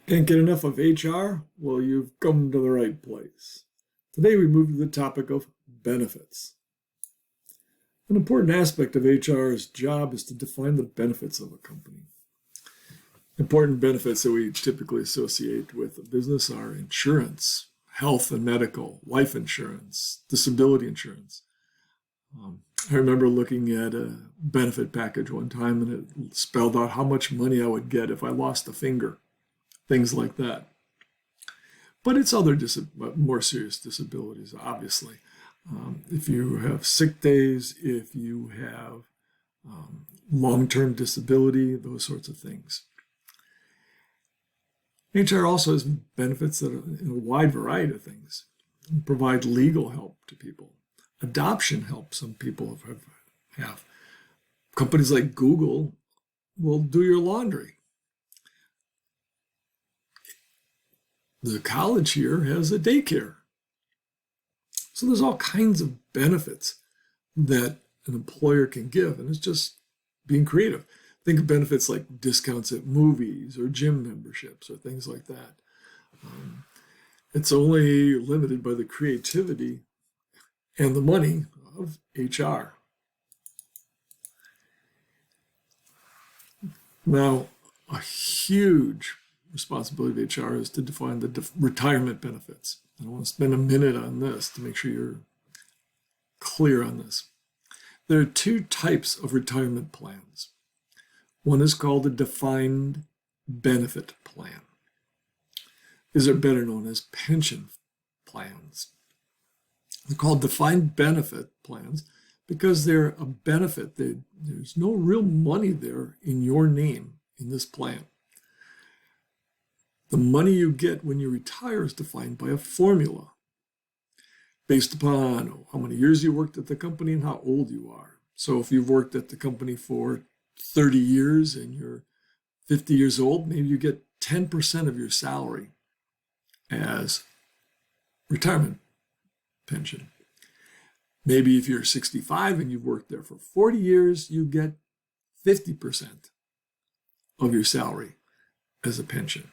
Can't get enough of HR? Well, you've come to the right place. Today we move to the topic of benefits. An important aspect of HR's job is to define the benefits of a company. Important benefits that we typically associate with a business are insurance, health and medical, life insurance, disability insurance. I remember looking at a benefit package one time and it spelled out how much money I would get if I lost a finger, things like that. But it's other more serious disabilities, obviously. If you have sick days, if you have long-term disability, those sorts of things. HR also has benefits that are in a wide variety of things. Provide legal help to people. Adoption help some people have. Companies like Google will do your laundry. The college here has a daycare. So there's all kinds of benefits that an employer can give, and it's just being creative. Think of benefits like discounts at movies or gym memberships or things like that. It's only limited by the creativity and the money of HR. Now, a huge responsibility of HR is to define the retirement benefits. I want to spend a minute on this to make sure you're clear on this. There are two types of retirement plans. One is called a defined benefit plan. These are better known as pension plans. They're called defined benefit plans because they're a benefit. There's no real money there in your name in this plan. The money you get when you retire is defined by a formula based upon how many years you worked at the company and how old you are. So if you've worked at the company for 30 years and you're 50 years old, maybe you get 10% of your salary as retirement pension. Maybe if you're 65 and you've worked there for 40 years, you get 50% of your salary as a pension.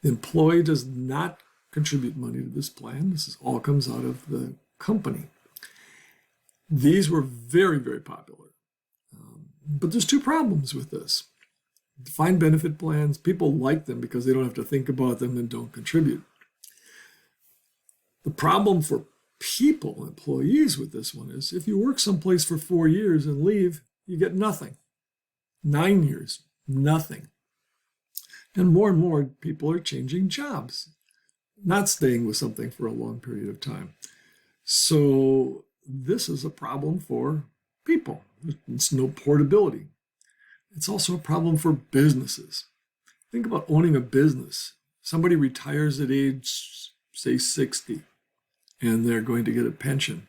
The employee does not contribute money to this plan. This all comes out of the company. These were very, very popular. But there's two problems with this. Defined benefit plans, people like them because they don't have to think about them and don't contribute. The problem for people, employees with this one is if you work someplace for 4 years and leave, you get nothing. 9 years, nothing. And more people are changing jobs, not staying with something for a long period of time. So this is a problem for people. It's no portability. It's also a problem for businesses. Think about owning a business. Somebody retires at age, say, 60, and they're going to get a pension.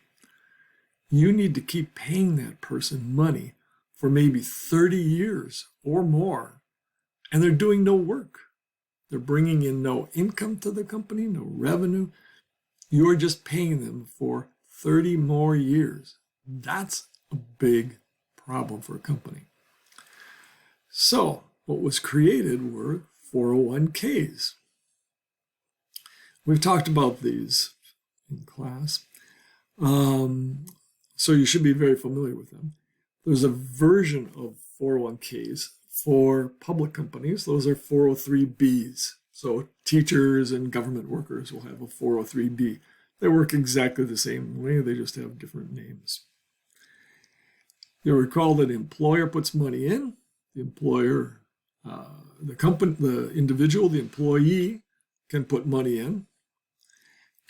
You need to keep paying that person money for maybe 30 years or more, and they're doing no work. They're bringing in no income to the company, no revenue. You're just paying them for 30 more years. That's a big problem for a company. So what was created were 401ks. We've talked about these in class, so you should be very familiar with them. There's a version of 401ks for public companies. Those are 403bs. So teachers and government workers will have a 403b. They work exactly the same way, they just have different names. You'll recall that the employer puts money in. The employer, the company, the individual, the employee can put money in.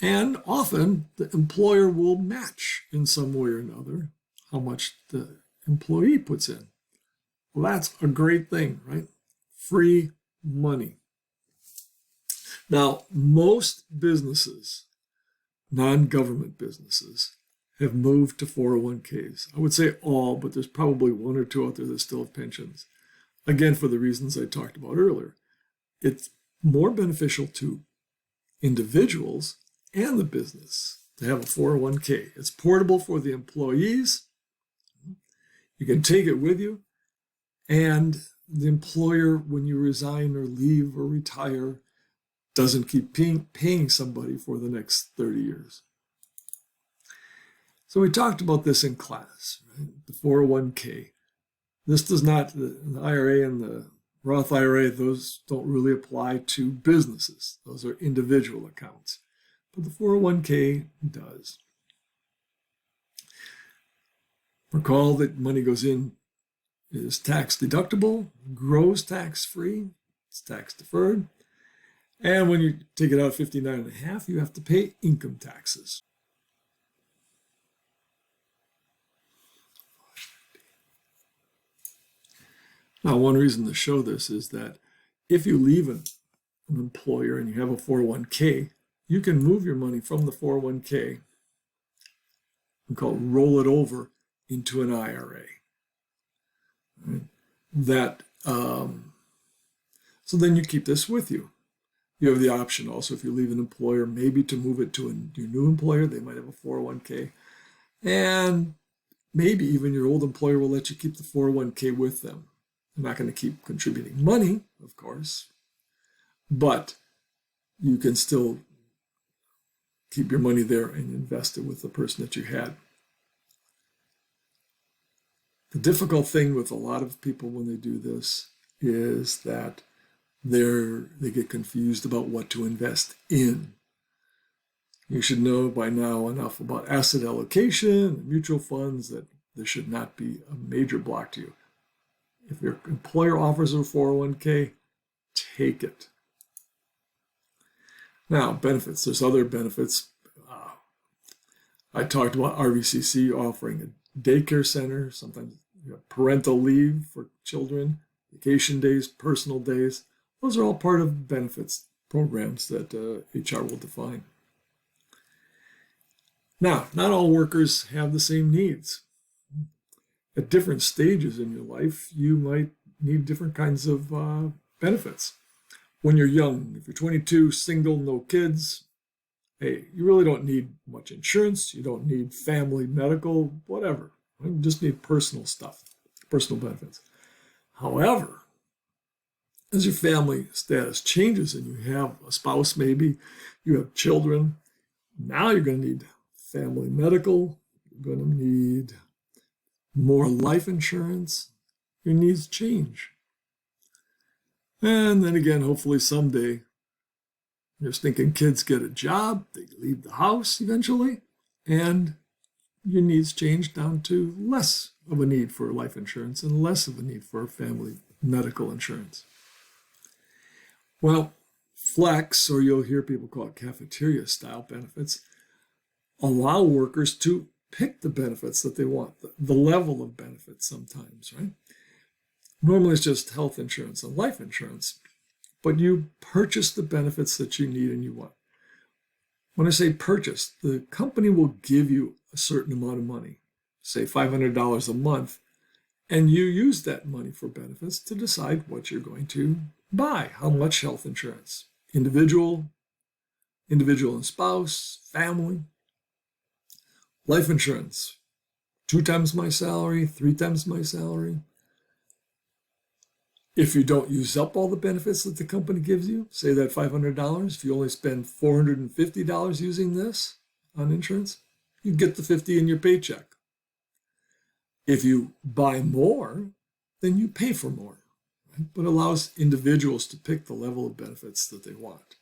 And often the employer will match in some way or another how much the employee puts in. Well, that's a great thing, right? Free money. Now, most businesses, non-government businesses, have moved to 401ks. I would say all, but there's probably one or two out there that still have pensions. Again, for the reasons I talked about earlier. It's more beneficial to individuals and the business to have a 401k. It's portable for the employees. You can take it with you, and the employer, when you resign or leave or retire, doesn't keep paying somebody for the next 30 years. So we talked about this in class, right? The 401k. This does not, the IRA and the Roth IRA, those don't really apply to businesses. Those are individual accounts. But the 401k does. Recall that money goes in is tax deductible, grows tax free, it's tax deferred. And when you take it out at 59 and a half, you have to pay income taxes. Now, one reason to show this is that if you leave an employer and you have a 401k, you can move your money from the 401k and roll it over into an IRA. Right? So then you keep this with you. You have the option also, if you leave an employer, maybe to move it to your new employer. They might have a 401k. And maybe even your old employer will let you keep the 401k with them. They're not going to keep contributing money, of course, but you can still keep your money there and invest it with the person that you had. The difficult thing with a lot of people when they do this is that they get confused about what to invest in. You should know by now enough about asset allocation and mutual funds that this should not be a major block to you. If your employer offers a 401k, take it. Now, benefits. There's other benefits. I talked about RVCC offering a daycare center, sometimes you have parental leave for children, vacation days, personal days. Those are all part of benefits programs that HR will define. Now, not all workers have the same needs. At different stages in your life, you might need different kinds of benefits. When you're young, if you're 22, single, no kids, hey, you really don't need much insurance. You don't need family, medical, whatever. You just need personal stuff, personal benefits. However, as your family status changes and you have a spouse, maybe you have children, now you're going to need family medical, you're going to need more life insurance, your needs change. And then again, hopefully someday, your stinking kids get a job, they leave the house eventually, and your needs change down to less of a need for life insurance and less of a need for family medical insurance. Well, flex, or you'll hear people call it cafeteria-style benefits, allow workers to pick the benefits that they want, the level of benefits sometimes, right? Normally it's just health insurance and life insurance, but you purchase the benefits that you need and you want. When I say purchase, the company will give you a certain amount of money, say $500 a month, and you use that money for benefits to decide what you're going to buy, how much health insurance, individual and spouse, family. Life insurance, 2 times my salary, 3 times my salary. If you don't use up all the benefits that the company gives you, say that $500, if you only spend $450 using this on insurance, you get the $50 in your paycheck. If you buy more, then you pay for more, right? But it allows individuals to pick the level of benefits that they want.